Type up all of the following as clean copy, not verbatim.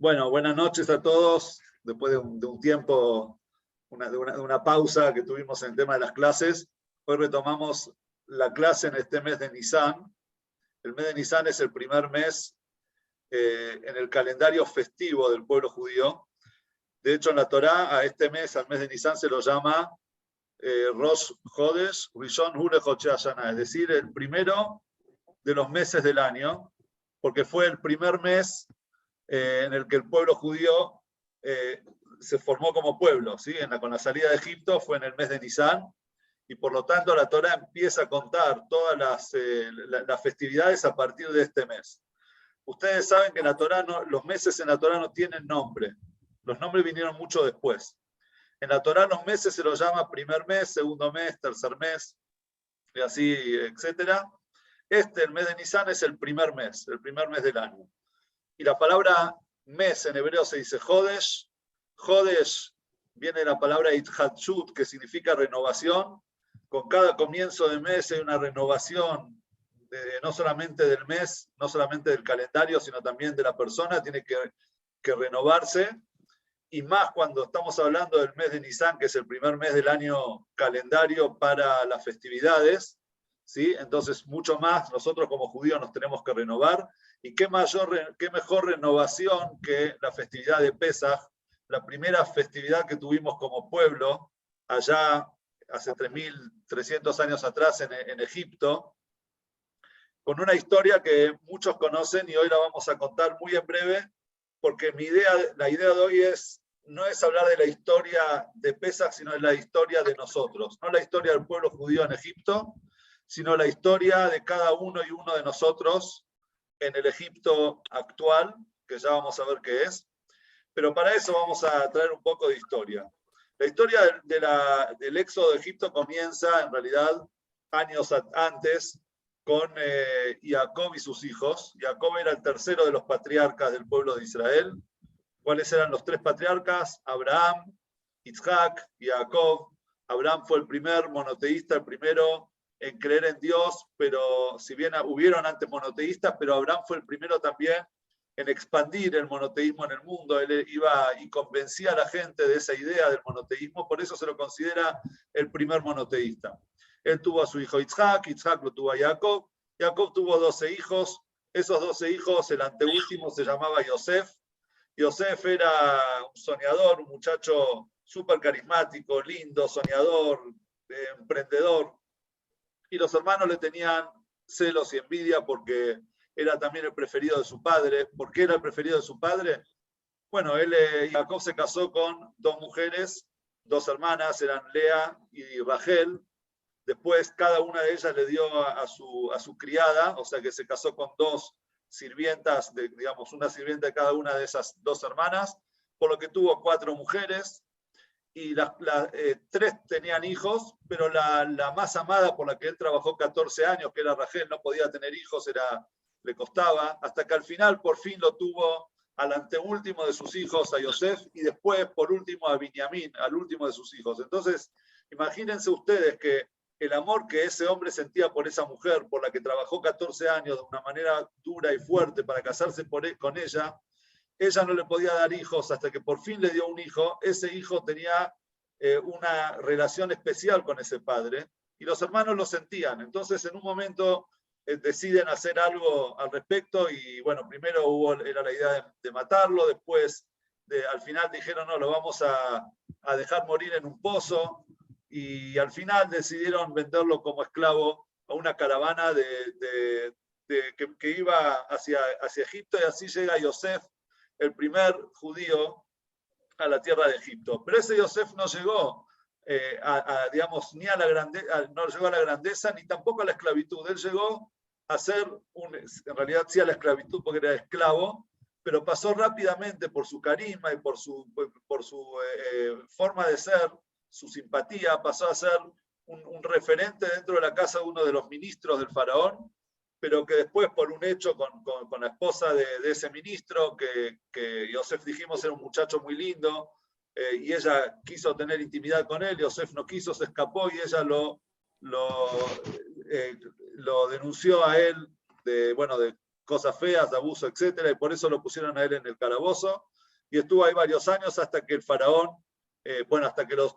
Bueno, buenas noches a todos. Después de un tiempo, de una pausa que tuvimos en el tema de las clases, hoy retomamos la clase en este mes de Nisan. El mes de Nisan es el primer mes en el calendario festivo del pueblo judío. De hecho, en la Torá, a este mes, al mes de Nisan, se lo llama Rosh Chodesh Rishon Hu LeChodshei Hashana, es decir, el primero de los meses del año, porque fue el primer mes en el que el pueblo judío se formó como pueblo, ¿sí? Con la salida de Egipto fue en el mes de Nisan, y por lo tanto la Torá empieza a contar todas las festividades a partir de este mes. Ustedes saben que en la Torá los meses en la Torá no tienen nombre. Los nombres vinieron mucho después. En la Torá los meses se los llama primer mes, segundo mes, tercer mes, y así, etc. El mes de Nisan, es el primer mes del año. Y la palabra mes en hebreo se dice Jodesh. Jodesh viene de la palabra Ithatshut, que significa renovación. Con cada comienzo de mes hay una renovación, no solamente del mes, no solamente del calendario, sino también de la persona, tiene que renovarse. Y más cuando estamos hablando del mes de Nisan, que es el primer mes del año calendario para las festividades, ¿sí? Entonces, mucho más nosotros como judíos nos tenemos que renovar. Y qué mejor renovación que la festividad de Pesaj, la primera festividad que tuvimos como pueblo allá hace 3.300 años atrás en Egipto, con una historia que muchos conocen y hoy la vamos a contar muy en breve, porque la idea de hoy no es hablar de la historia de Pesaj, sino de la historia de nosotros, no la historia del pueblo judío en Egipto, sino la historia de cada uno y uno de nosotros en el Egipto actual, que ya vamos a ver qué es. Pero para eso vamos a traer un poco de historia. La historia del éxodo de Egipto comienza, en realidad, años antes, con Jacob y sus hijos. Jacob era el tercero de los patriarcas del pueblo de Israel. ¿Cuáles eran los tres patriarcas? Abraham, Isaac y Jacob. Abraham fue el primer monoteísta, el primero en creer en Dios, pero si bien hubieron antes monoteístas, pero Abraham fue el primero también en expandir el monoteísmo en el mundo. Él iba y convencía a la gente de esa idea del monoteísmo, por eso se lo considera el primer monoteísta. Él tuvo a su hijo Isaac lo tuvo a Jacob. Jacob tuvo 12 hijos. Esos 12 hijos, el anteúltimo se llamaba Yosef. Yosef era un soñador, un muchacho súper carismático, lindo, soñador, emprendedor. Y los hermanos le tenían celos y envidia porque era también el preferido de su padre. ¿Por qué era el preferido de su padre? Bueno, Jacob se casó con dos mujeres, dos hermanas, eran Lea y Rachel. Después cada una de ellas le dio a su criada, o sea que se casó con dos sirvientas, digamos, una sirvienta de cada una de esas dos hermanas, por lo que tuvo 4 mujeres. Y tres tenían hijos, pero la más amada, por la que él trabajó 14 años, que era Rachel, no podía tener hijos, le costaba, hasta que al final por fin lo tuvo al anteúltimo de sus hijos, a Yosef, y después por último a Binyamin, al último de sus hijos. Entonces, imagínense ustedes que el amor que ese hombre sentía por esa mujer, por la que trabajó 14 años de una manera dura y fuerte para casarse con ella no le podía dar hijos hasta que por fin le dio un hijo. Ese hijo tenía una relación especial con ese padre y los hermanos lo sentían. Entonces, en un momento deciden hacer algo al respecto y bueno, primero era la idea de matarlo, después al final dijeron no, lo vamos a dejar morir en un pozo y al final decidieron venderlo como esclavo a una caravana que iba hacia Egipto, y así llega Yosef, el primer judío, a la tierra de Egipto. Pero ese Yosef no llegó digamos, no llegó a la grandeza ni tampoco a la esclavitud. Él llegó a ser, en realidad sí a la esclavitud porque era esclavo, pero pasó rápidamente por su carisma y por su forma de ser, su simpatía, pasó a ser un referente dentro de la casa de uno de los ministros del faraón, pero que después por un hecho con la esposa de ese ministro, que Yosef, dijimos, era un muchacho muy lindo, y ella quiso tener intimidad con él, Yosef no quiso, se escapó y ella lo denunció a él de cosas feas, de abuso, etc. Y por eso lo pusieron a él en el calabozo. Y estuvo ahí varios años hasta que el faraón, hasta que los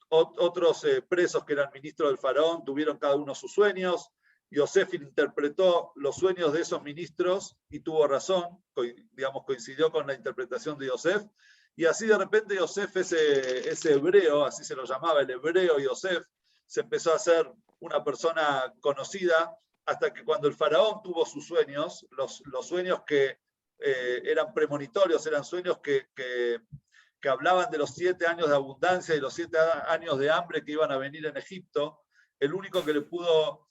otros presos que eran ministros del faraón tuvieron cada uno sus sueños. Yosef interpretó los sueños de esos ministros y tuvo razón, digamos, coincidió con la interpretación de Yosef. Y así de repente Yosef, ese hebreo, así se lo llamaba, el hebreo Yosef, se empezó a hacer una persona conocida hasta que cuando el faraón tuvo sus sueños, los sueños que eran premonitorios, eran sueños que hablaban de los 7 años de abundancia y los 7 años de hambre que iban a venir en Egipto, el único que le pudo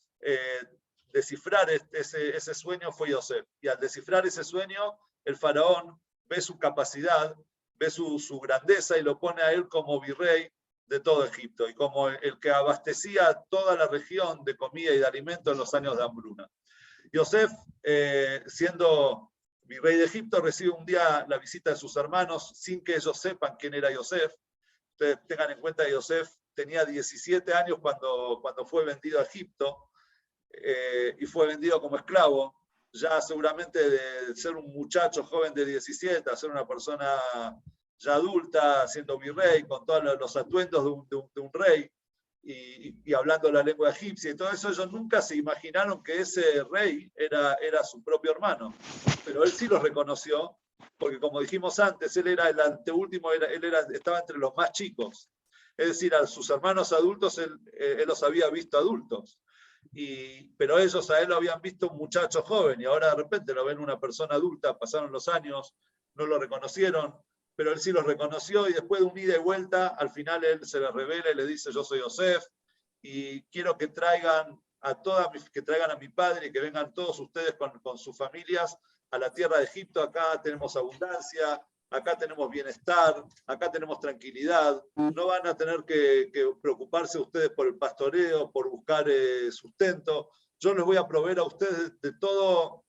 descifrar ese sueño fue Yosef. Y al descifrar ese sueño, el faraón ve su capacidad, ve su grandeza y lo pone a él como virrey de todo Egipto y como el que abastecía a toda la región de comida y de alimento en los años de hambruna. Yosef, siendo virrey de Egipto, recibe un día la visita de sus hermanos sin que ellos sepan quién era Yosef. Ustedes tengan en cuenta que Yosef tenía 17 años cuando fue vendido a Egipto y fue vendido como esclavo. Ya seguramente de ser un muchacho joven de 17 a ser una persona ya adulta, siendo virrey, con todos los atuendos de un rey y hablando la lengua egipcia y todo eso, ellos nunca se imaginaron que ese rey era su propio hermano. Pero él sí los reconoció, porque como dijimos antes, él era el anteúltimo, estaba entre los más chicos. Es decir, a sus hermanos adultos él los había visto adultos. Pero ellos a él lo habían visto un muchacho joven y ahora de repente lo ven una persona adulta, pasaron los años, no lo reconocieron, pero él sí los reconoció y después de un ida y vuelta, al final él se le revela y le dice: yo soy Yosef y quiero que traigan a mi padre y que vengan todos ustedes con sus familias a la tierra de Egipto. Acá tenemos abundancia, acá tenemos bienestar, acá tenemos tranquilidad, no van a tener que preocuparse ustedes por el pastoreo, por buscar sustento. Yo les voy a proveer a ustedes de todo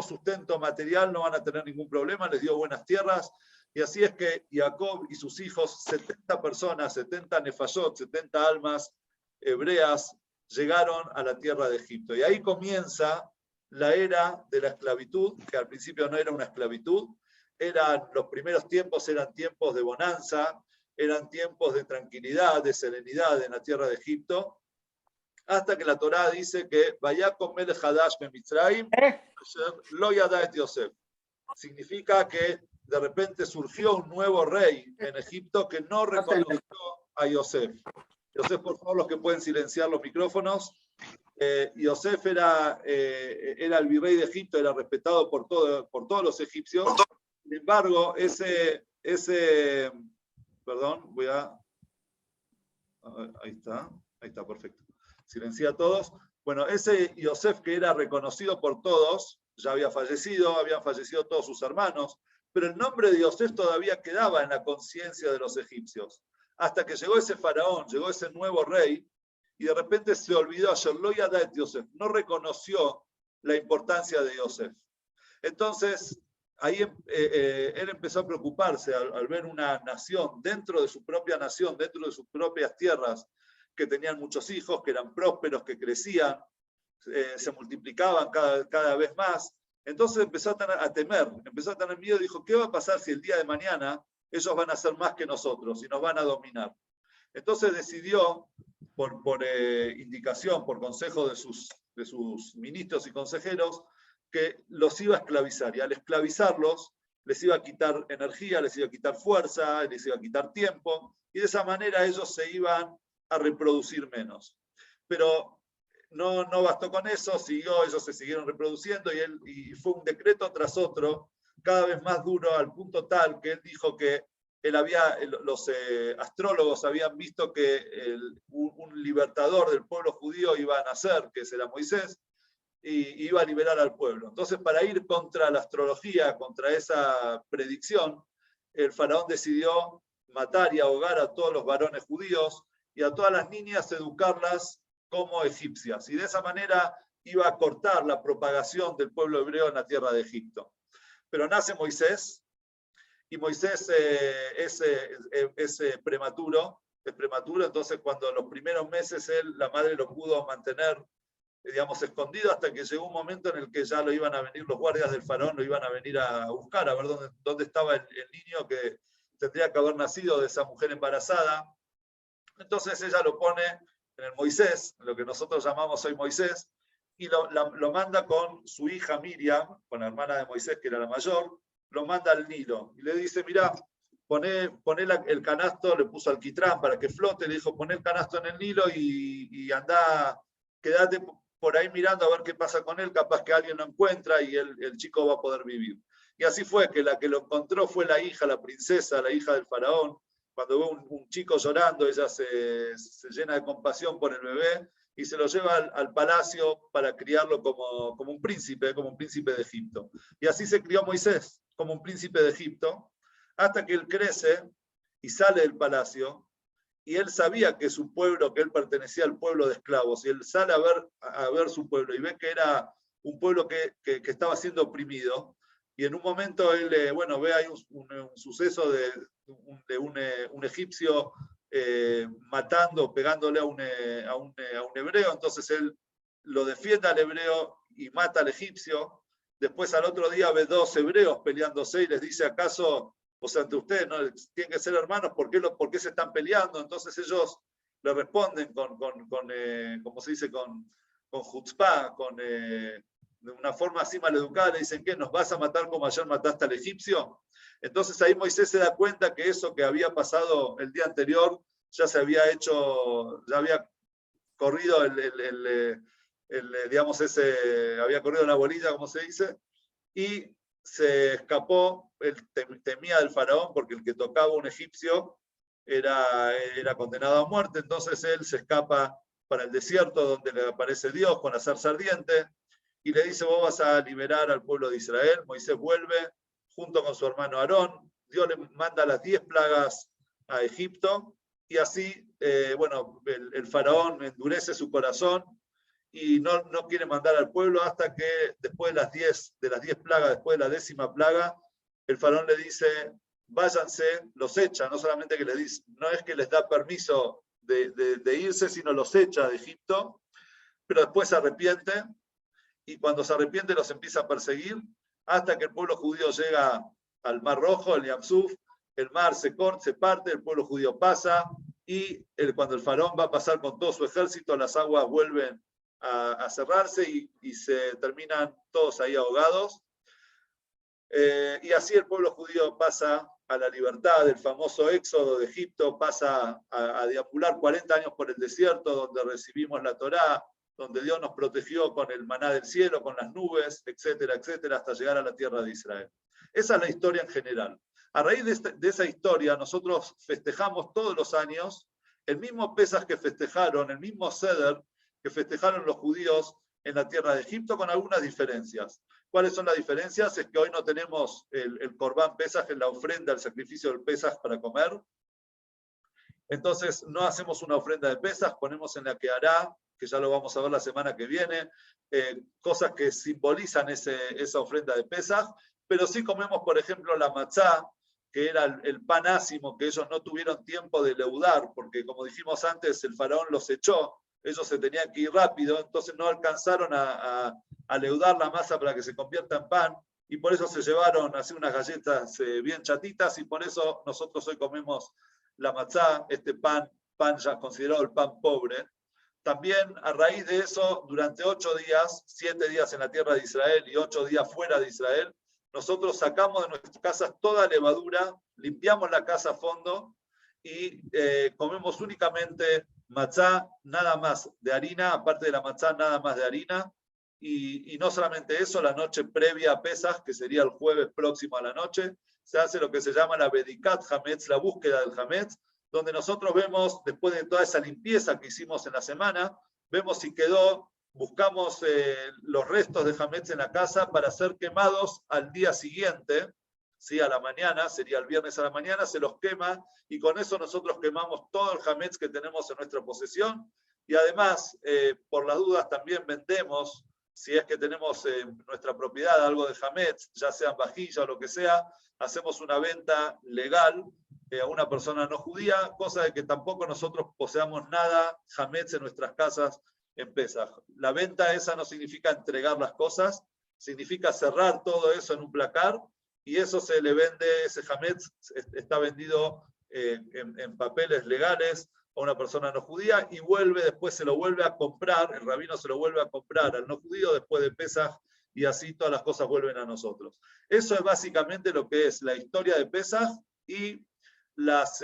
sustento material, no van a tener ningún problema, les dio buenas tierras. Y así es que Jacob y sus hijos, 70 personas, 70 nefayot, 70 almas hebreas, llegaron a la tierra de Egipto. Y ahí comienza la era de la esclavitud, que al principio no era una esclavitud, los primeros tiempos eran tiempos de bonanza, eran tiempos de tranquilidad, de serenidad en la tierra de Egipto, hasta que la Torá dice que Vayakom melech hadash bemitzrayim lo yada et Yosef. Significa que de repente surgió un nuevo rey en Egipto que no reconoció a Yosef. Yosef, por favor, los que pueden silenciar los micrófonos. Yosef era el virrey de Egipto, era respetado por todos los egipcios. Sin embargo, perdón, ahí está, perfecto. Silencia a todos. Bueno, ese Yosef que era reconocido por todos, ya habían fallecido todos sus hermanos, pero el nombre de Yosef todavía quedaba en la conciencia de los egipcios. Hasta que llegó ese faraón, llegó ese nuevo rey, y de repente se olvidó, lo yada et Yosef, no reconoció la importancia de Yosef. Entonces, ahí él empezó a preocuparse al ver una nación, dentro de su propia nación, dentro de sus propias tierras, que tenían muchos hijos, que eran prósperos, que crecían, se multiplicaban cada vez más. Entonces empezó a temer, empezó a tener miedo y dijo: ¿qué va a pasar si el día de mañana ellos van a ser más que nosotros y nos van a dominar? Entonces decidió, por indicación, por consejo de sus ministros y consejeros, que los iba a esclavizar. Y al esclavizarlos, les iba a quitar energía, les iba a quitar fuerza, les iba a quitar tiempo, y de esa manera ellos se iban a reproducir menos. Pero no bastó con eso, ellos se siguieron reproduciendo y fue un decreto tras otro, cada vez más duro, al punto tal que él dijo que los astrólogos habían visto que un libertador del pueblo judío iba a nacer, que será Moisés, y iba a liberar al pueblo. Entonces, para ir contra la astrología, contra esa predicción, el faraón decidió matar y ahogar a todos los varones judíos y a todas las niñas educarlas como egipcias. Y de esa manera iba a cortar la propagación del pueblo hebreo en la tierra de Egipto. Pero nace Moisés, y Moisés es prematuro, entonces cuando los primeros meses la madre lo pudo mantener digamos, escondido hasta que llegó un momento en el que ya lo iban a venir los guardias del faraón, lo iban a venir a buscar, a ver dónde estaba el niño que tendría que haber nacido de esa mujer embarazada. Entonces ella lo pone en el Moisés, lo que nosotros llamamos hoy Moisés, y lo manda con su hija Miriam, con la hermana de Moisés, que era la mayor, lo manda al Nilo. Y le dice, mirá, poné el canasto, le puso alquitrán para que flote, le dijo, poné el canasto en el Nilo y andá, quédate por ahí mirando a ver qué pasa con él, capaz que alguien lo encuentra y el chico va a poder vivir. Y así fue, que la que lo encontró fue la hija, la princesa, la hija del faraón. Cuando ve un chico llorando, ella se llena de compasión por el bebé y se lo lleva al palacio para criarlo como un príncipe de Egipto. Y así se crió Moisés, como un príncipe de Egipto, hasta que él crece y sale del palacio, y él sabía que su pueblo, que él pertenecía al pueblo de esclavos, y él sale a ver su pueblo, y ve que era un pueblo que estaba siendo oprimido, y en un momento él, ve ahí un suceso de un egipcio matando, pegándole a un hebreo, entonces él lo defiende al hebreo y mata al egipcio. Después al otro día ve dos hebreos peleándose y les dice, ¿acaso, o sea, entre ustedes no tienen que ser hermanos? ¿Por qué se están peleando? Entonces ellos le responden ¿cómo se dice? Con chutzpah, de una forma así maleducada, le dicen, ¿qué? ¿Nos vas a matar como ayer mataste al egipcio? Entonces ahí Moisés se da cuenta que eso que había pasado el día anterior ya se había hecho, ya había corrido digamos, había corrido la bolilla, como se dice, y se escapó, él temía del faraón porque el que tocaba un egipcio era condenado a muerte, entonces él se escapa para el desierto donde le aparece Dios con la zarza ardiente y le dice, vos vas a liberar al pueblo de Israel. Moisés vuelve junto con su hermano Aarón, Dios le manda las 10 plagas a Egipto y así, el faraón endurece su corazón y no quiere mandar al pueblo hasta que después de las 10 plagas, después de la 10ª plaga, el faraón le dice, váyanse, los echa, no solamente que les dice, no es que les da permiso de irse, sino los echa de Egipto, pero después se arrepiente, y cuando se arrepiente los empieza a perseguir, hasta que el pueblo judío llega al Mar Rojo, el Yam Suf, el mar se parte, el pueblo judío pasa, y cuando el faraón va a pasar con todo su ejército, las aguas vuelven a cerrarse y se terminan todos ahí ahogados. Y así el pueblo judío pasa a la libertad, el famoso éxodo de Egipto, pasa a deambular 40 años por el desierto, donde recibimos la Torá, donde Dios nos protegió con el maná del cielo, con las nubes, etcétera, etcétera, hasta llegar a la tierra de Israel. Esa es la historia en general. A raíz de esa historia, nosotros festejamos todos los años el mismo Pesaj que festejaron, el mismo Seder que festejaron los judíos en la tierra de Egipto, con algunas diferencias. ¿Cuáles son las diferencias? Es que hoy no tenemos el Corbán Pesaj, en la ofrenda, el sacrificio del Pesaj para comer. Entonces no hacemos una ofrenda de Pesaj, ponemos en la que hará, que ya lo vamos a ver la semana que viene, cosas que simbolizan esa ofrenda de Pesaj, pero sí comemos, por ejemplo, la matzá, que era el pan ácimo, que ellos no tuvieron tiempo de leudar, porque como dijimos antes, el faraón los echó, ellos se tenían que ir rápido, entonces no alcanzaron a leudar la masa para que se convierta en pan, y por eso se llevaron así unas galletas bien chatitas, y por eso nosotros hoy comemos la matzá, este pan ya considerado el pan pobre. También a raíz de eso, durante 8 días, 7 días en la tierra de Israel y 8 días fuera de Israel, nosotros sacamos de nuestras casas toda levadura, limpiamos la casa a fondo y comemos únicamente matzá, nada más de harina, aparte de la matzá, nada más de harina. Y no solamente eso, la noche previa a Pesaj, que sería el jueves próximo a la noche, se hace lo que se llama la Bedikat Hametz, la búsqueda del Hametz, donde nosotros vemos, después de toda esa limpieza que hicimos en la semana, vemos si quedó, buscamos los restos de Hametz en la casa para ser quemados al día siguiente, ¿sí? A la mañana, sería el viernes a la mañana, se los quema, y con eso nosotros quemamos todo el Hametz que tenemos en nuestra posesión, y además, por las dudas, también vendemos, si es que tenemos en nuestra propiedad algo de Hametz, ya sean vajilla o lo que sea, hacemos una venta legal a una persona no judía, cosa de que tampoco nosotros poseamos nada Hametz en nuestras casas en Pesaj. La venta esa no significa entregar las cosas, significa cerrar todo eso en un placar, y eso se le vende, ese hametz está vendido en papeles legales a una persona no judía, y después se lo vuelve a comprar, el rabino se lo vuelve a comprar al no judío después de Pesaj, y así todas las cosas vuelven a nosotros. Eso es básicamente lo que es la historia de Pesaj y las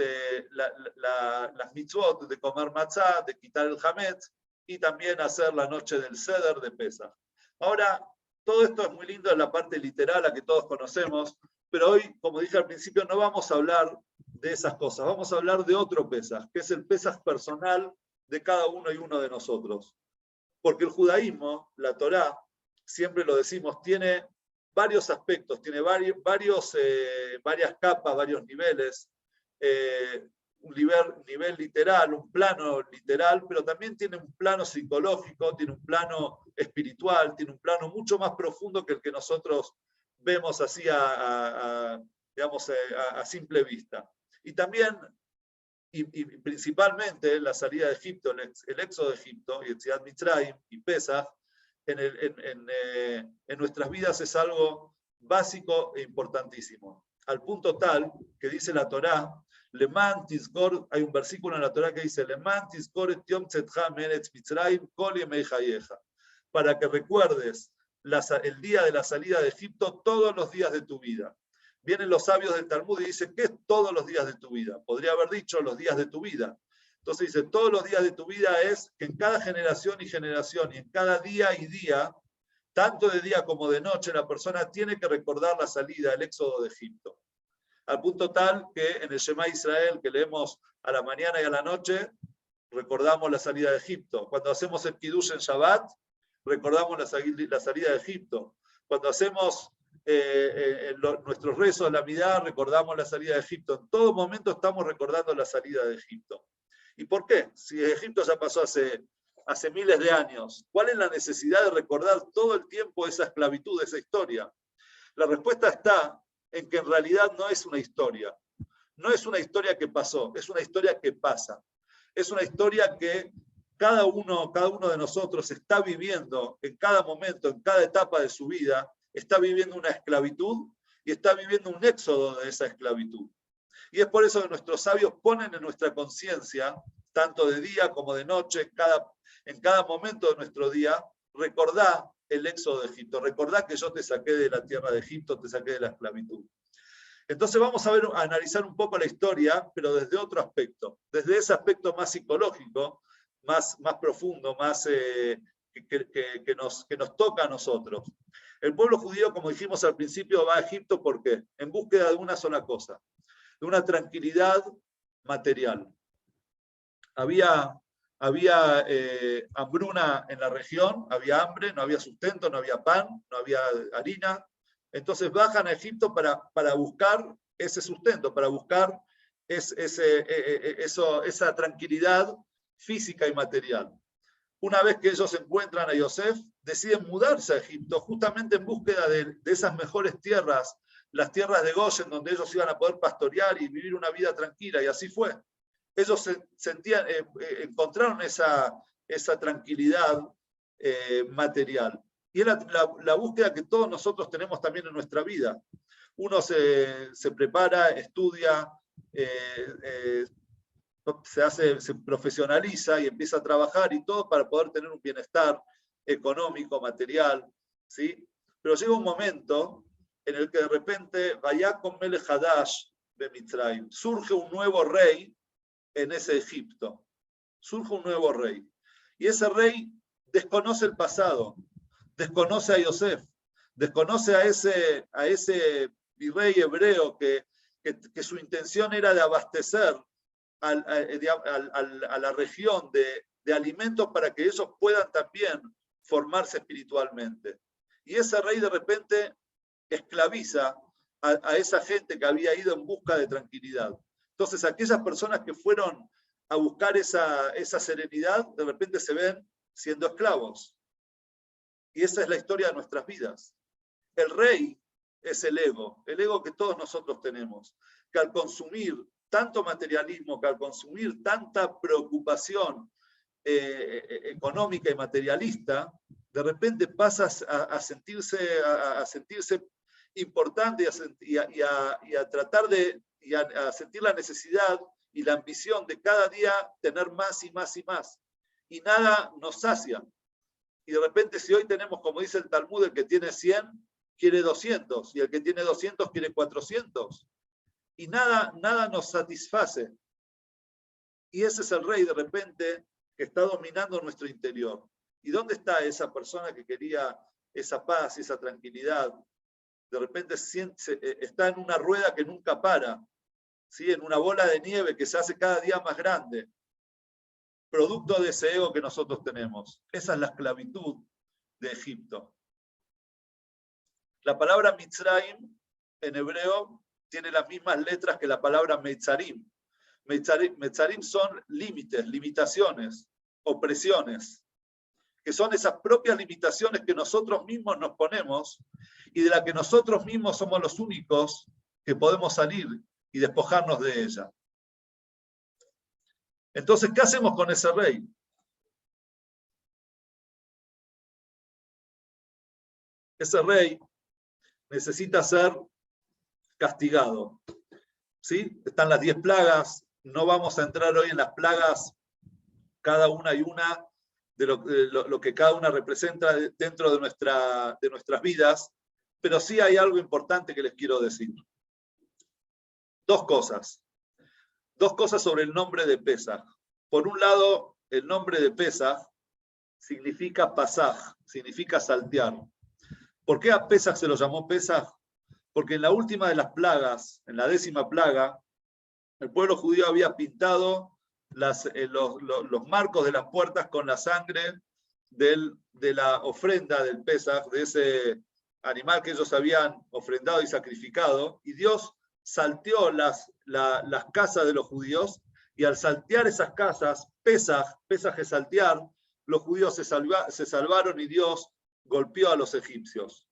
mitzvot de comer matzá, de quitar el hametz, y también hacer la noche del Seder de Pesaj. Ahora, todo esto es muy lindo en la parte literal, la que todos conocemos, pero hoy, como dije al principio, no vamos a hablar de esas cosas, vamos a hablar de otro Pesaj, que es el Pesaj personal de cada uno y uno de nosotros. Porque el judaísmo, la Torá, siempre lo decimos, tiene varios aspectos, tiene varias capas, varios niveles, un nivel literal, un plano literal, pero también tiene un plano psicológico, tiene un plano espiritual, tiene un plano mucho más profundo que el que nosotros vemos así digamos, a simple vista. Y también, y principalmente, la salida de Egipto, el éxodo de Egipto, y Etziat Mitzrayim y Pesaj, en nuestras vidas es algo básico e importantísimo. Al punto tal que dice la Torá, hay un versículo en la Torá que dice, para que recuerdes el día de la salida de Egipto todos los días de tu vida. Vienen los sabios del Talmud y dicen, ¿qué es todos los días de tu vida? Podría haber dicho los días de tu vida. Entonces dice, todos los días de tu vida es que en cada generación y generación, y en cada día y día, tanto de día como de noche, la persona tiene que recordar la salida, el éxodo de Egipto. Al punto tal que en el Shema Israel, que leemos a la mañana y a la noche, recordamos la salida de Egipto. Cuando hacemos el Kiddush en Shabbat, recordamos la salida de Egipto. Cuando hacemos nuestros rezos, la Midá, recordamos la salida de Egipto. En todo momento estamos recordando la salida de Egipto. ¿Y por qué? Si Egipto ya pasó hace miles de años, ¿cuál es la necesidad de recordar todo el tiempo esa esclavitud, esa historia? La respuesta está en que en realidad no es una historia. No es una historia que pasó, es una historia que pasa. Es una historia que cada uno de nosotros está viviendo en cada momento, en cada etapa de su vida, está viviendo una esclavitud y está viviendo un éxodo de esa esclavitud. Y es por eso que nuestros sabios ponen en nuestra conciencia, tanto de día como de noche, en cada momento de nuestro día, recordá el éxodo de Egipto, recordá que yo te saqué de la tierra de Egipto, te saqué de la esclavitud. Entonces vamos a analizar un poco la historia, pero desde otro aspecto, desde ese aspecto más psicológico, más profundo, más que nos toca a nosotros. El pueblo judío, como dijimos al principio, va a Egipto ¿por qué? En búsqueda de una sola cosa, de una tranquilidad material. Había hambruna en la región, había hambre, no había sustento, no había pan, no había harina. Entonces bajan a Egipto para buscar ese sustento, para buscar esa tranquilidad física y material. Una vez que ellos encuentran a Yosef, deciden mudarse a Egipto justamente en búsqueda de esas mejores tierras, las tierras de Goshen, donde ellos iban a poder pastorear y vivir una vida tranquila, y así fue. Ellos encontraron esa tranquilidad material. Y es la búsqueda que todos nosotros tenemos también en nuestra vida. Uno se prepara, estudia, se profesionaliza y empieza a trabajar y todo para poder tener un bienestar económico, material, ¿sí? Pero llega un momento en el que de repente, Vayakom Melech Hadash de Mitzrayim, surge un nuevo rey en ese Egipto. Surge un nuevo rey. Y ese rey desconoce el pasado, desconoce a Yosef, desconoce a ese virrey hebreo que su intención era de abastecer a la región de alimentos para que ellos puedan también formarse espiritualmente. Y ese rey de repente esclaviza a esa gente que había ido en busca de tranquilidad. Entonces, aquellas personas que fueron a buscar esa serenidad, de repente se ven siendo esclavos. Y esa es la historia de nuestras vidas. El rey es el ego que todos nosotros tenemos, que al consumir tanto materialismo, que al consumir tanta preocupación económica y materialista, de repente pasas a sentirse importante y a tratar a sentir la necesidad y la ambición de cada día tener más y más y más. Y nada nos sacia. Y de repente, si hoy tenemos, como dice el Talmud, el que tiene 100 quiere 200, y el que tiene 200 quiere 400. Y nada nos satisface. Y ese es el rey, de repente, que está dominando nuestro interior. ¿Y dónde está esa persona que quería esa paz y esa tranquilidad? De repente está en una rueda que nunca para, ¿sí? En una bola de nieve que se hace cada día más grande, producto de ese ego que nosotros tenemos. Esa es la esclavitud de Egipto. La palabra Mitzrayim en hebreo tiene las mismas letras que la palabra Meitzarim. Meitzarim son límites, limitaciones, opresiones, que son esas propias limitaciones que nosotros mismos nos ponemos y de las que nosotros mismos somos los únicos que podemos salir y despojarnos de ella. Entonces, ¿qué hacemos con ese rey? Ese rey necesita ser castigado. ¿Sí? Están las 10 plagas, no vamos a entrar hoy en las plagas, cada una y una, de lo que cada una representa dentro de nuestras vidas, pero sí hay algo importante que les quiero decir. Dos cosas sobre el nombre de Pesaj. Por un lado, el nombre de Pesaj significa pasaj, significa saltear. ¿Por qué a Pesaj se lo llamó Pesaj? Porque en la última de las plagas, en la 10ª plaga, el pueblo judío había pintado los marcos de las puertas con la sangre de la ofrenda del Pesaj, de ese animal que ellos habían ofrendado y sacrificado, y Dios salteó las casas de los judíos, y al saltear esas casas, Pesaj es saltear, los judíos se salvaron y Dios golpeó a los egipcios.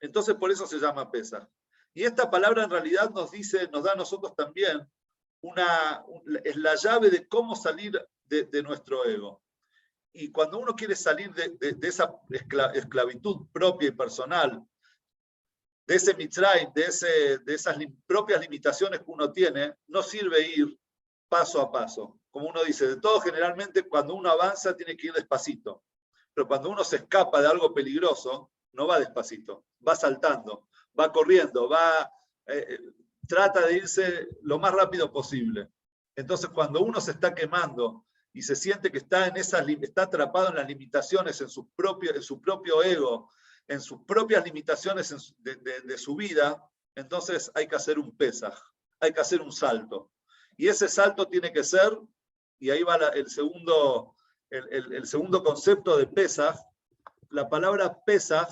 Entonces por eso se llama Pesaj. Y esta palabra en realidad nos da a nosotros también es la llave de cómo salir de nuestro ego. Y cuando uno quiere salir de esa esclavitud propia y personal, de ese Mitzrayim, de esas propias limitaciones que uno tiene, no sirve ir paso a paso. Como uno dice, de todo generalmente cuando uno avanza tiene que ir despacito. Pero cuando uno se escapa de algo peligroso, no va despacito, va saltando, va corriendo, trata de irse lo más rápido posible. Entonces, cuando uno se está quemando y se siente que está atrapado en las limitaciones, en su propio ego, en sus propias limitaciones de su vida, entonces hay que hacer un Pesaj, hay que hacer un salto. Y ese salto tiene que ser, y ahí va el segundo concepto de Pesaj. La palabra Pesaj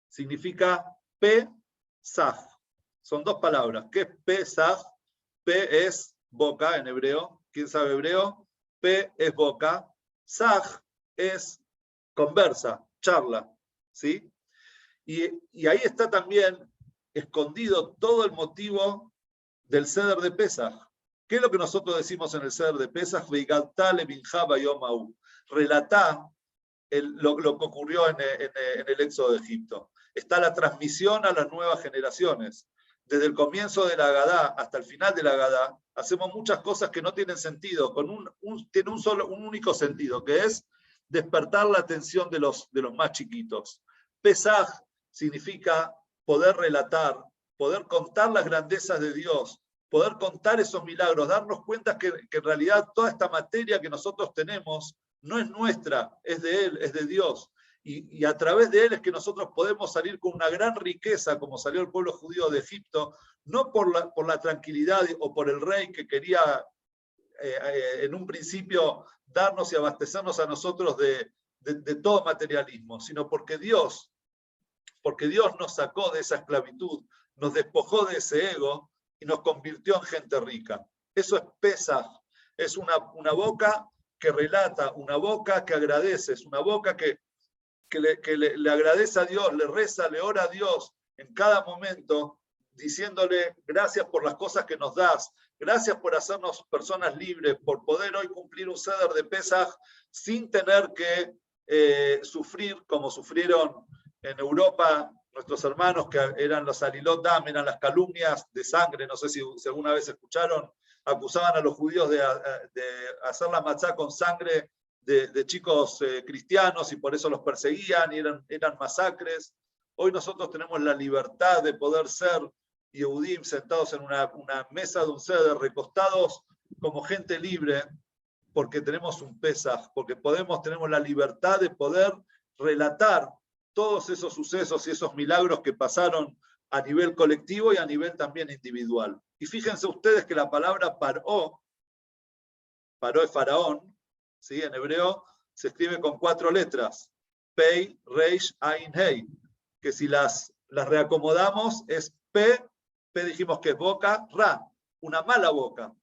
significa Pesaj. Son dos palabras. ¿Qué es Pesaj? P es boca en hebreo. ¿Quién sabe hebreo? P es boca. Saj es conversa, charla. ¿Sí? Y ahí está también escondido todo el motivo del Seder de Pesaj. ¿Qué es lo que nosotros decimos en el Seder de Pesaj? Relatá lo que ocurrió en el éxodo de Egipto. Está la transmisión a las nuevas generaciones. Desde el comienzo de la Agadá hasta el final de la Agadá, hacemos muchas cosas que no tienen sentido, tiene un único sentido, que es despertar la atención de los más chiquitos. Pesaj significa poder relatar, poder contar las grandezas de Dios, poder contar esos milagros, darnos cuenta que en realidad toda esta materia que nosotros tenemos no es nuestra, es de Él, es de Dios. Y a través de Él es que nosotros podemos salir con una gran riqueza, como salió el pueblo judío de Egipto, no por la tranquilidad o por el rey que quería en un principio darnos y abastecernos a nosotros de todo materialismo, sino porque Dios nos sacó de esa esclavitud, nos despojó de ese ego y nos convirtió en gente rica. Eso es Pesaj, es una boca que relata, una boca que agradece, es una boca que le agradece a Dios, le reza, le ora a Dios en cada momento, diciéndole gracias por las cosas que nos das, Gracias por hacernos personas libres, por poder hoy cumplir un Seder de Pesaj sin tener que sufrir como sufrieron en Europa nuestros hermanos, que eran los alilot dam, eran las calumnias de sangre. No sé si alguna vez escucharon, acusaban a los judíos de hacer la matzá con sangre de chicos cristianos y por eso los perseguían y eran masacres. Hoy nosotros tenemos la libertad de poder ser Yehudim sentados en una mesa de un seder, recostados como gente libre, porque tenemos un Pesaj, porque tenemos la libertad de poder relatar todos esos sucesos y esos milagros que pasaron a nivel colectivo y a nivel también individual. Y fíjense ustedes que la palabra paró es faraón, ¿sí? En hebreo se escribe con 4 letras, Pei, Reish, Ain, Hei, que si las reacomodamos es P dijimos que es boca, Ra, una mala boca.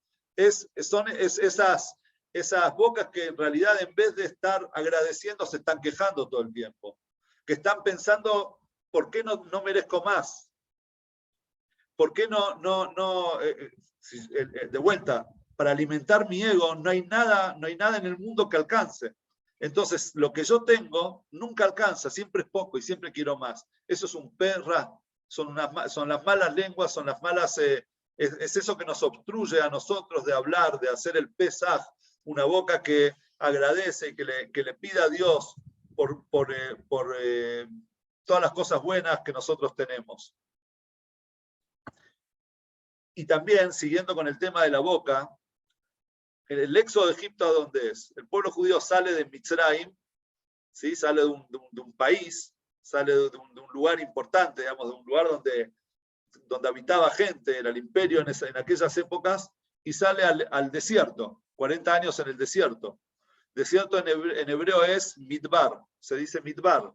Son esas bocas que en realidad en vez de estar agradeciendo se están quejando todo el tiempo, que están pensando, ¿por qué no merezco más? ¿Por qué de vuelta, para alimentar mi ego no hay nada en el mundo que alcance? Entonces, lo que yo tengo nunca alcanza, siempre es poco y siempre quiero más. Eso es un perra, son las malas lenguas, son las malas, es eso que nos obstruye a nosotros de hablar, de hacer el pesaj, una boca que agradece, que le pida a Dios por todas las cosas buenas que nosotros tenemos. Y también, siguiendo con el tema de la boca, el éxodo de Egipto, ¿a dónde es? El pueblo judío sale de Mitzrayim, ¿sí? Sale de un país, sale de un lugar importante, digamos, de un lugar donde habitaba gente, era el imperio en aquellas épocas, y sale al desierto, 40 años en el desierto. Desierto en hebreo es midbar, se dice midbar.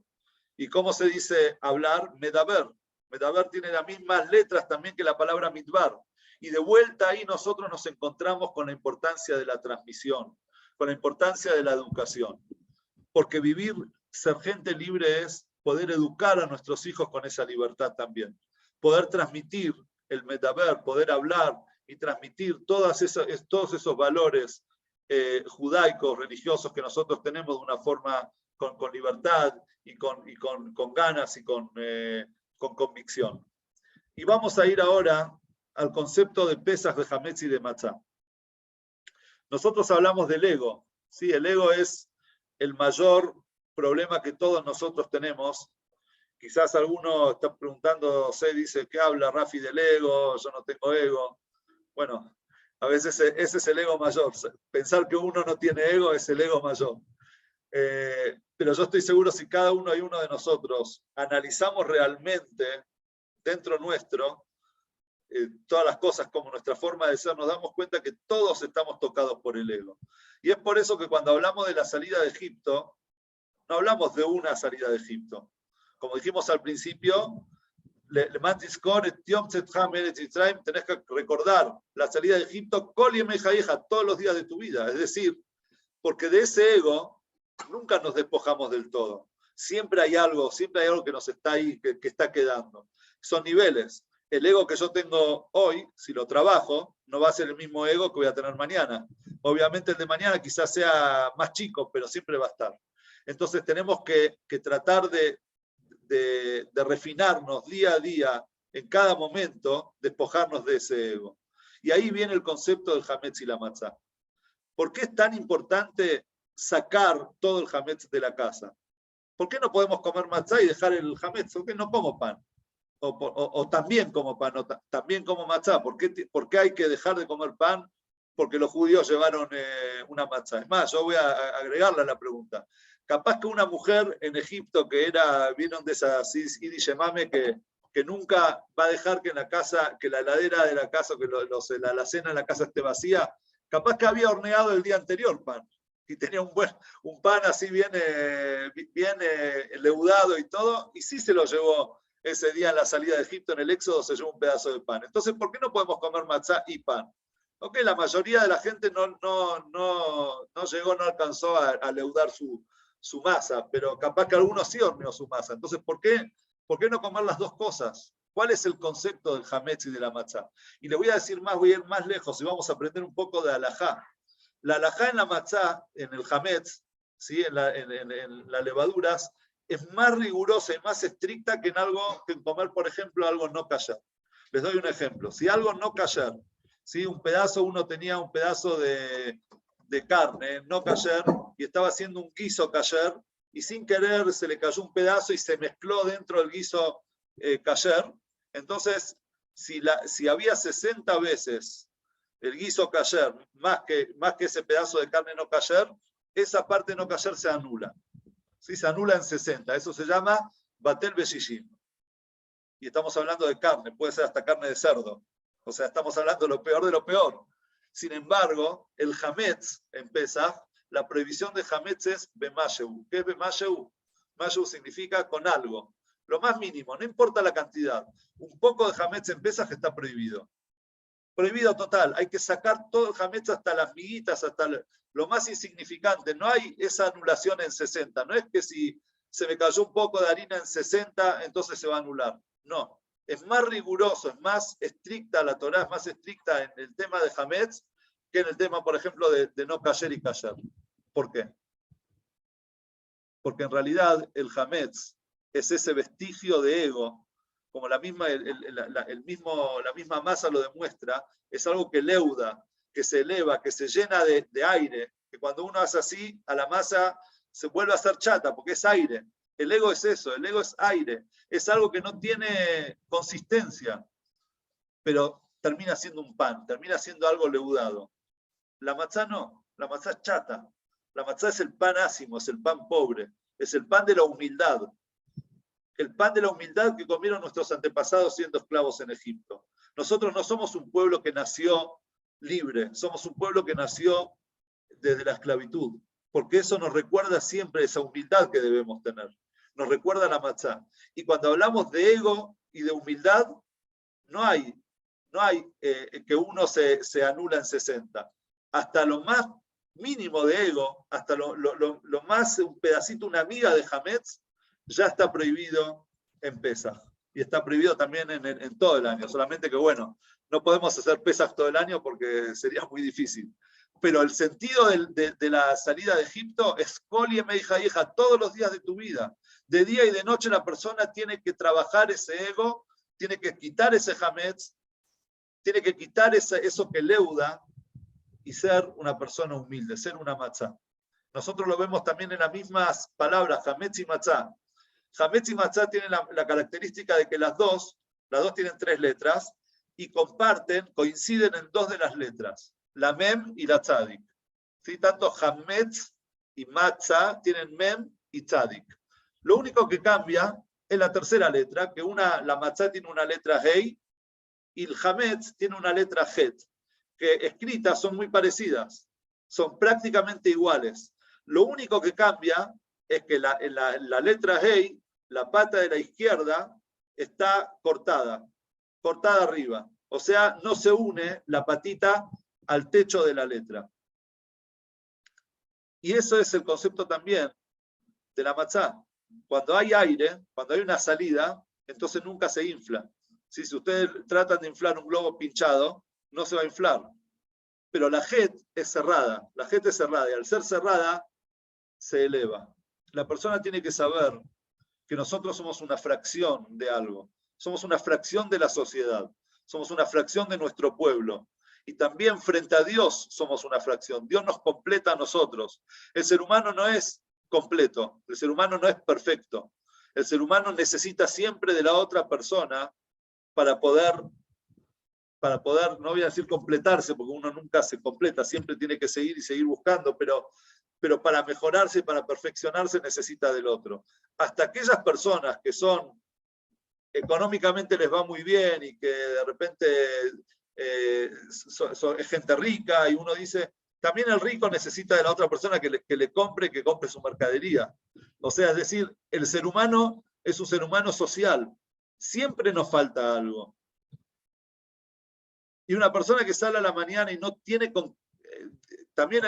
¿Y cómo se dice hablar? Medaber. Medaber tiene las mismas letras también que la palabra midbar. Y de vuelta ahí nosotros nos encontramos con la importancia de la transmisión, con la importancia de la educación. Porque ser gente libre es poder educar a nuestros hijos con esa libertad también. Poder transmitir el medaber, poder hablar y transmitir todos esos valores judaicos, religiosos que nosotros tenemos de una forma con libertad y con ganas y con convicción. Y vamos a ir ahora al concepto de Pesaj, de Hametz y de Matzá. Nosotros hablamos del ego, ¿sí? El ego es el mayor problema que todos nosotros tenemos. Quizás alguno está preguntándose, dice, ¿qué habla Rafi del ego? Yo no tengo ego. Bueno, a veces ese es el ego mayor. Pensar que uno no tiene ego es el ego mayor. Pero yo estoy seguro, si cada uno y uno de nosotros analizamos realmente dentro nuestro todas las cosas como nuestra forma de ser, nos damos cuenta que todos estamos tocados por el ego. Y es por eso que cuando hablamos de la salida de Egipto, no hablamos de una salida de Egipto. Como dijimos al principio, tenés que recordar la salida de Egipto todos los días de tu vida. Es decir, porque de ese ego nunca nos despojamos del todo. Siempre hay algo que nos está ahí, que está quedando. Son niveles. El ego que yo tengo hoy, si lo trabajo, no va a ser el mismo ego que voy a tener mañana. Obviamente el de mañana quizás sea más chico, pero siempre va a estar. Entonces tenemos que tratar de refinarnos día a día, en cada momento, despojarnos de ese ego. Y ahí viene el concepto del Hametz y la Matzá. ¿Por qué es tan importante sacar todo el Hametz de la casa? ¿Por qué no podemos comer matzá y dejar el Hametz? ¿Por qué no como pan? O también como pan, o también como matzá. ¿Por qué hay que dejar de comer pan? Porque los judíos llevaron una matzá. Es más, yo voy a agregarle a la pregunta. Capaz que una mujer en Egipto vieron de esas Yemame que nunca va a dejar que la heladera de la casa, que la alacena en la casa esté vacía, capaz que había horneado el día anterior pan y tenía un pan así bien leudado y todo, y sí se lo llevó ese día en la salida de Egipto, en el Éxodo, se llevó un pedazo de pan. Entonces, ¿por qué no podemos comer matzá y pan? Ok, la mayoría de la gente no llegó, no alcanzó a leudar su masa, pero capaz que algunos sí horneó su masa. Entonces, ¿por qué no comer las dos cosas? ¿Cuál es el concepto del hametz y de la matzá? Y le voy a decir más, voy a ir más lejos y vamos a aprender un poco de halajá. La halajá en la matzá, en el hametz, ¿sí? en las levaduras, es más rigurosa y más estricta que en comer, por ejemplo, algo no kasher. Les doy un ejemplo. Si algo no kasher, ¿sí? Uno tenía un pedazo de carne no kasher y estaba haciendo un guiso kasher y sin querer se le cayó un pedazo y se mezcló dentro del guiso kasher. Entonces, si había 60 veces el guiso kasher más que ese pedazo de carne no kasher, esa parte no kasher se anula. ¿Sí? Se anula en 60. Eso se llama batel beshishim. Y estamos hablando de carne, puede ser hasta carne de cerdo. O sea, estamos hablando de lo peor de lo peor. Sin embargo, el hametz en Pesach, la prohibición de hametz es bemasheu. ¿Qué es bemasheu? Masheu significa con algo. Lo más mínimo, no importa la cantidad. Un poco de hametz en Pesach está prohibido. Prohibido total. Hay que sacar todo el hametz hasta las miguitas, hasta lo más insignificante. No hay esa anulación en 60. No es que si se me cayó un poco de harina en 60, entonces se va a anular. No. Es más riguroso, es más estricta la Torá, es más estricta en el tema de hametz que en el tema, por ejemplo, de no kasher y kasher. ¿Por qué? Porque en realidad el hametz es ese vestigio de ego, como la misma masa lo demuestra, es algo que leuda, que se eleva, que se llena de aire, que cuando uno hace así, a la masa se vuelve a hacer chata, porque es aire. El ego es eso, el ego es aire, es algo que no tiene consistencia, pero termina siendo un pan, termina siendo algo leudado. La matzá no, la matzá es chata, la matzá es el pan ácimo, es el pan pobre, es el pan de la humildad. El pan de la humildad que comieron nuestros antepasados siendo esclavos en Egipto. Nosotros no somos un pueblo que nació libre, somos un pueblo que nació desde la esclavitud, porque eso nos recuerda siempre esa humildad que debemos tener. Nos recuerda la matzá. Y cuando hablamos de ego y de humildad, no hay que uno se anula en 60. Hasta lo más mínimo de ego, hasta lo más, un pedacito, una miga de hametz, ya está prohibido en Pesach. Y está prohibido también en todo el año. Solamente que, bueno, no podemos hacer Pesach todo el año porque sería muy difícil. Pero el sentido de la salida de Egipto es Kol Yemei Hayeja, todos los días de tu vida. De día y de noche la persona tiene que trabajar ese ego, tiene que quitar ese hametz, tiene que quitar eso que leuda y ser una persona humilde, ser una matzá. Nosotros lo vemos también en las mismas palabras, hametz y matzá. Hametz y matzá tienen la característica de que las dos tienen 3 letras y coinciden en 2 de las letras, la mem y la tzadik. ¿Sí? Tanto hametz y matzá tienen mem y tzadik. Lo único que cambia es la tercera letra, que la matzá tiene una letra hei y el hametz tiene una letra het, que escritas son muy parecidas, son prácticamente iguales. Lo único que cambia es que la letra hei, la pata de la izquierda, está cortada arriba. O sea, no se une la patita al techo de la letra. Y eso es el concepto también de la matzá. Cuando hay aire, cuando hay una salida, entonces nunca se infla. Si ustedes tratan de inflar un globo pinchado, no se va a inflar. Pero la het es cerrada. La het es cerrada y al ser cerrada, se eleva. La persona tiene que saber que nosotros somos una fracción de algo. Somos una fracción de la sociedad. Somos una fracción de nuestro pueblo. Y también frente a Dios somos una fracción. Dios nos completa a nosotros. El ser humano no es completo. El ser humano no es perfecto. El ser humano necesita siempre de la otra persona para poder, no voy a decir completarse, porque uno nunca se completa, siempre tiene que seguir y seguir buscando, pero para mejorarse y para perfeccionarse necesita del otro. Hasta aquellas personas que económicamente les va muy bien y que de repente es gente rica y uno dice, también el rico necesita de la otra persona que le compre su mercadería. O sea, es decir, el ser humano es un ser humano social. Siempre nos falta algo. Y una persona que sale a la mañana y no tiene... también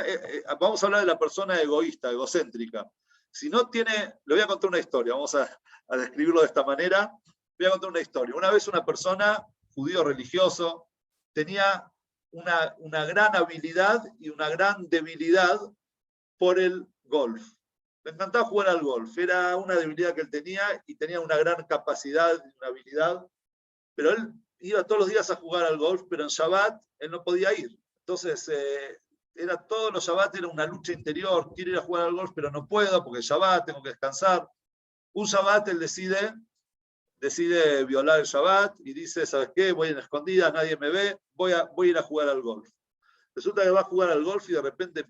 vamos a hablar de la persona egoísta, egocéntrica. Si no tiene... Le voy a contar una historia, vamos a describirlo de esta manera Voy a contar una historia. Una vez una persona, judío religioso, tenía una gran habilidad y una gran debilidad por el golf. Le encantaba jugar al golf. Era una debilidad que él tenía y tenía una gran capacidad, una habilidad. Pero él iba todos los días a jugar al golf, pero en Shabbat él no podía ir. Entonces, todos los Shabbat era una lucha interior. Quiero ir a jugar al golf, pero no puedo porque es Shabbat, tengo que descansar. Un Shabbat él decide violar el Shabbat y dice, ¿sabes qué? Voy en escondida, nadie me ve, voy a ir a jugar al golf. Resulta que va a jugar al golf y de repente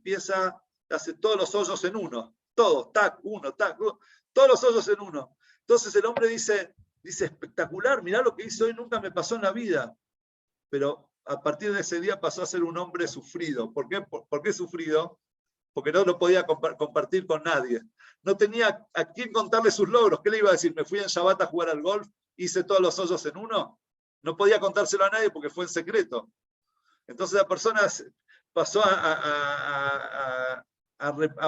hace todos los hoyos en uno. Todos, tac, uno, tac, uno, todos los hoyos en uno. Entonces el hombre dice, espectacular, mirá lo que hice hoy, nunca me pasó en la vida. Pero a partir de ese día pasó a ser un hombre sufrido. ¿Por qué? ¿Por qué sufrido? Porque no lo podía compartir con nadie. No tenía a quién contarle sus logros. ¿Qué le iba a decir? Me fui en Shabbat a jugar al golf, hice todos los hoyos en uno. No podía contárselo a nadie porque fue en secreto. Entonces la persona pasó a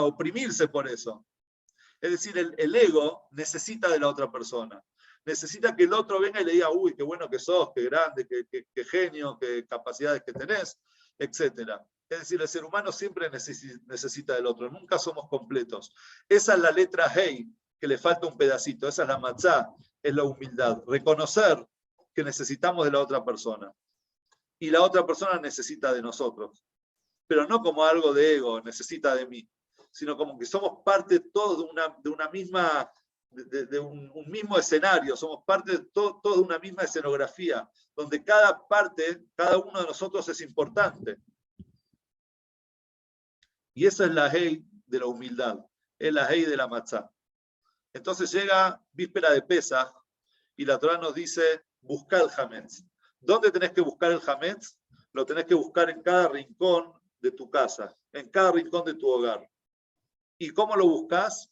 oprimirse por eso. Es decir, el ego necesita de la otra persona. Necesita que el otro venga y le diga, uy, qué bueno que sos, qué grande, qué genio, qué capacidades que tenés, etc. Es decir, el ser humano siempre necesita del otro, nunca somos completos. Esa es la letra Hey, que le falta un pedacito, esa es la matzá, es la humildad. Reconocer que necesitamos de la otra persona. Y la otra persona necesita de nosotros. Pero no como algo de ego, necesita de mí, sino como que somos parte todos de una misma, de un mismo escenario, somos parte de todo de una misma escenografía, donde cada parte, cada uno de nosotros es importante. Y esa es la hey de la humildad, es la hey de la matzá. Entonces llega víspera de Pesaj y la Torá nos dice, busca el hametz. ¿Dónde tenés que buscar el hametz? Lo tenés que buscar en cada rincón de tu casa, en cada rincón de tu hogar. ¿Y cómo lo buscas?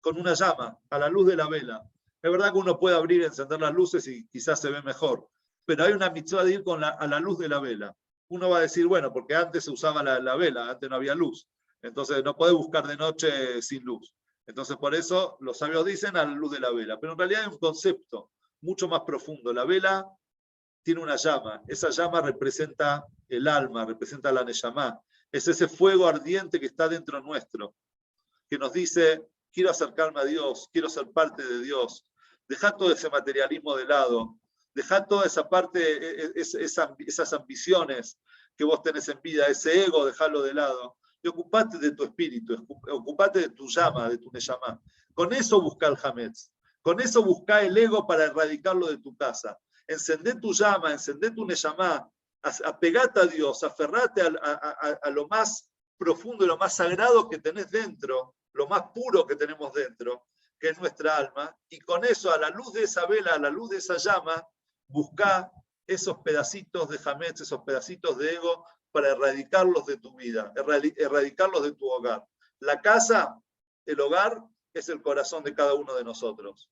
Con una llama, a la luz de la vela. Es verdad que uno puede abrir y encender las luces y quizás se ve mejor, pero hay una mitzvah de ir a la luz de la vela. Uno va a decir, bueno, porque antes se usaba la vela, antes no había luz, entonces no puedes buscar de noche sin luz. Entonces por eso los sabios dicen a la luz de la vela, pero en realidad hay un concepto mucho más profundo. La vela tiene una llama, esa llama representa el alma, representa la neyamá, es ese fuego ardiente que está dentro nuestro, que nos dice, quiero acercarme a Dios, quiero ser parte de Dios, dejá todo ese materialismo de lado, dejá toda esa parte, esas ambiciones que vos tenés en vida, ese ego, dejalo de lado, y ocupate de tu espíritu, ocupate de tu llama, de tu neyamá. Con eso busca el hametz, con eso busca el ego para erradicarlo de tu casa. Encendé tu llama, encendé tu neyamá, apegate a Dios, aferrate a lo más profundo y lo más sagrado que tenés dentro, lo más puro que tenemos dentro, que es nuestra alma, y con eso, a la luz de esa vela, a la luz de esa llama, buscá esos pedacitos de hametz, esos pedacitos de ego, para erradicarlos de tu vida, erradicarlos de tu hogar. La casa, el hogar, es el corazón de cada uno de nosotros.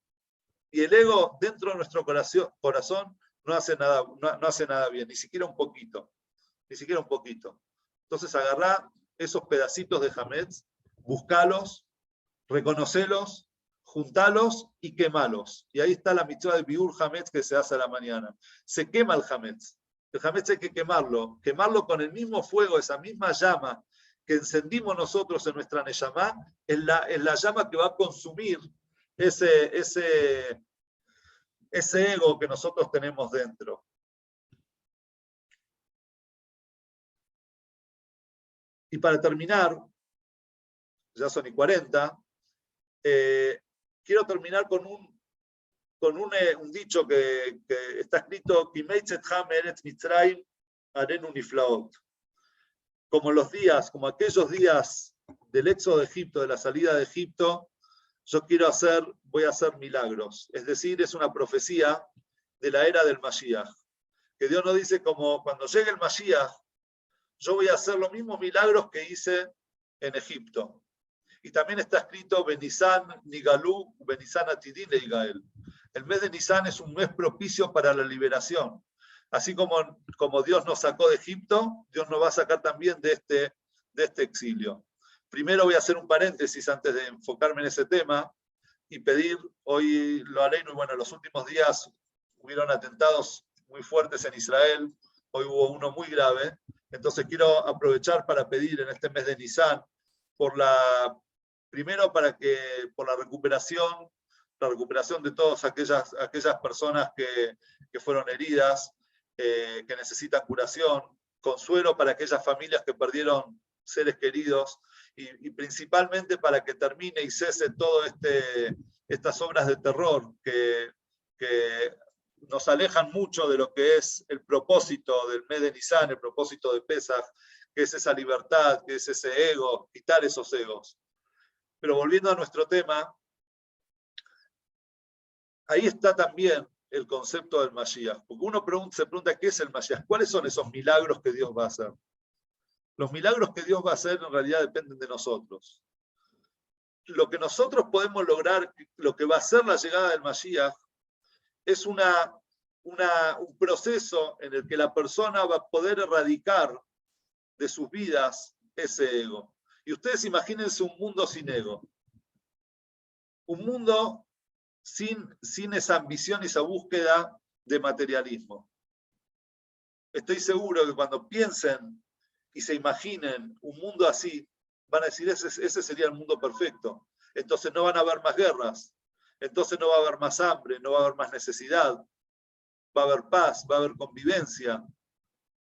Y el ego dentro de nuestro corazón no hace nada bien, ni siquiera un poquito. Ni siquiera un poquito. Entonces agarrá esos pedacitos de hametz, buscalos, reconocelos, juntalos y quemalos. Y ahí está la mitzvah de biur hametz que se hace a la mañana. Se quema el hametz. El hametz hay que quemarlo con el mismo fuego, esa misma llama que encendimos nosotros en nuestra neyamá, es la llama que va a consumir ese ego que nosotros tenemos dentro. Y para terminar, ya son y 40, quiero terminar con un dicho que está escrito, como aquellos días del éxodo de Egipto, de la salida de Egipto, voy a hacer milagros. Es decir, es una profecía de la era del Mashiach. Que Dios nos dice, como cuando llegue el Mashiach, yo voy a hacer los mismos milagros que hice en Egipto. Y también está escrito, Benisan Nigalú, Benisan Atidin Leigael. El mes de Nisan es un mes propicio para la liberación. Así como Dios nos sacó de Egipto, Dios nos va a sacar también de este exilio. Primero voy a hacer un paréntesis antes de enfocarme en ese tema. y pedir, hoy lo aleino, y bueno, en los últimos días hubieron atentados muy fuertes en Israel, hoy hubo uno muy grave, entonces quiero aprovechar para pedir en este mes de Nisan, primero por la recuperación de todas aquellas personas que fueron heridas, que necesitan curación, consuelo para aquellas familias que perdieron seres queridos, y principalmente para que termine y cese todo estas obras de terror que nos alejan mucho de lo que es el propósito del mes de Nisan, el propósito de Pesaj, que es esa libertad, que es ese ego, quitar esos egos. Pero volviendo a nuestro tema, ahí está también el concepto del Mashiach, porque uno se pregunta qué es el Mashiach, cuáles son esos milagros que Dios va a hacer. Los milagros que Dios va a hacer en realidad dependen de nosotros. Lo que nosotros podemos lograr, lo que va a ser la llegada del Mashiach, es un proceso en el que la persona va a poder erradicar de sus vidas ese ego. Y ustedes imagínense un mundo sin ego. Un mundo sin esa ambición y esa búsqueda de materialismo. Estoy seguro que cuando piensen y se imaginen un mundo así, van a decir, ese sería el mundo perfecto. Entonces no van a haber más guerras, entonces no va a haber más hambre, no va a haber más necesidad, va a haber paz, va a haber convivencia.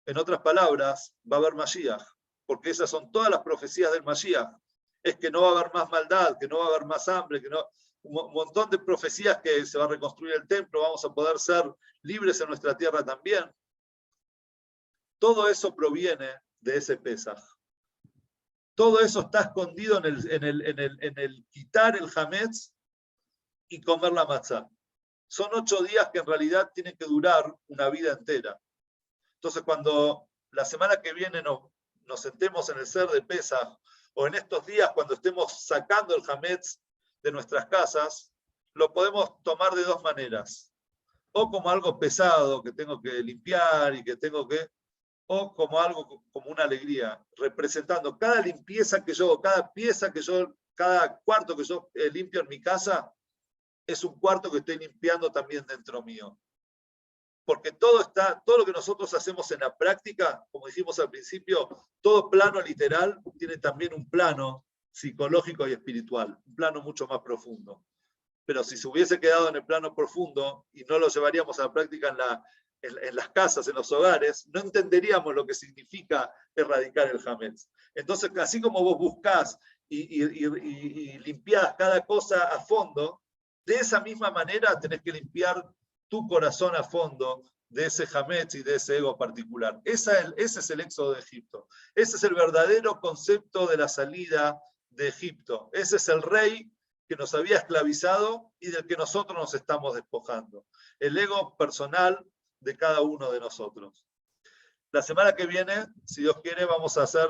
En otras palabras, va a haber Mashiach, porque esas son todas las profecías del Mashiach. Es que no va a haber más maldad, que no va a haber más hambre, que no... Un montón de profecías que se va a reconstruir el templo, vamos a poder ser libres en nuestra tierra también. Todo eso proviene de ese Pesaj. Todo eso está escondido en el quitar el hametz y comer la matzá. Son 8 días que en realidad tienen que durar una vida entera. Entonces, cuando la semana que viene nos sentemos en el ser de Pesaj, o en estos días cuando estemos sacando el hametz de nuestras casas, lo podemos tomar de 2 maneras. O como algo pesado que tengo que limpiar y que tengo que... o como algo, como una alegría, representando cada limpieza que yo, cada pieza que yo, cada cuarto que yo limpio en mi casa, es un cuarto que estoy limpiando también dentro mío. Porque todo lo que nosotros hacemos en la práctica, como dijimos al principio, todo plano literal tiene también un plano psicológico y espiritual, un plano mucho más profundo. Pero si se hubiese quedado en el plano profundo y no lo llevaríamos a la práctica en las casas, en los hogares, no entenderíamos lo que significa erradicar el hametz. Entonces, así como vos buscás y limpiás cada cosa a fondo, de esa misma manera tenés que limpiar tu corazón a fondo de ese hametz y de ese ego particular. Ese es el éxodo de Egipto. Ese es el verdadero concepto de la salida de Egipto. Ese es el rey que nos había esclavizado y del que nosotros nos estamos despojando. El ego personal de cada uno de nosotros. La semana que viene, si Dios quiere, vamos a hacer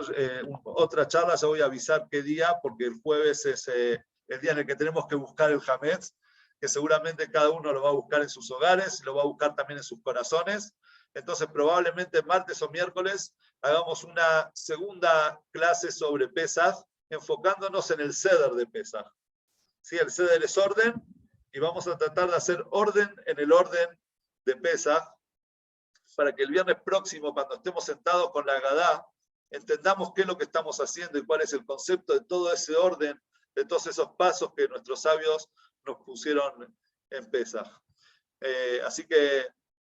otra charla. Ya voy a avisar qué día, porque el jueves es el día en el que tenemos que buscar el hametz, que seguramente cada uno lo va a buscar en sus hogares, lo va a buscar también en sus corazones. Entonces, probablemente martes o miércoles hagamos una segunda clase sobre Pesaj, enfocándonos en el Seder de Pesaj. ¿Sí? El Seder es orden, y vamos a tratar de hacer orden en el orden de Pesaj, para que el viernes próximo, cuando estemos sentados con la Agadá, entendamos qué es lo que estamos haciendo y cuál es el concepto de todo ese orden, de todos esos pasos que nuestros sabios nos pusieron en Pesaj. Así que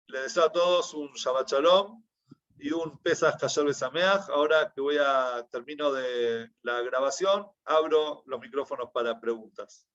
les deseo a todos un Shabbat Shalom y un Pesaj Kasher Besameach. Ahora que termino de la grabación, abro los micrófonos para preguntas.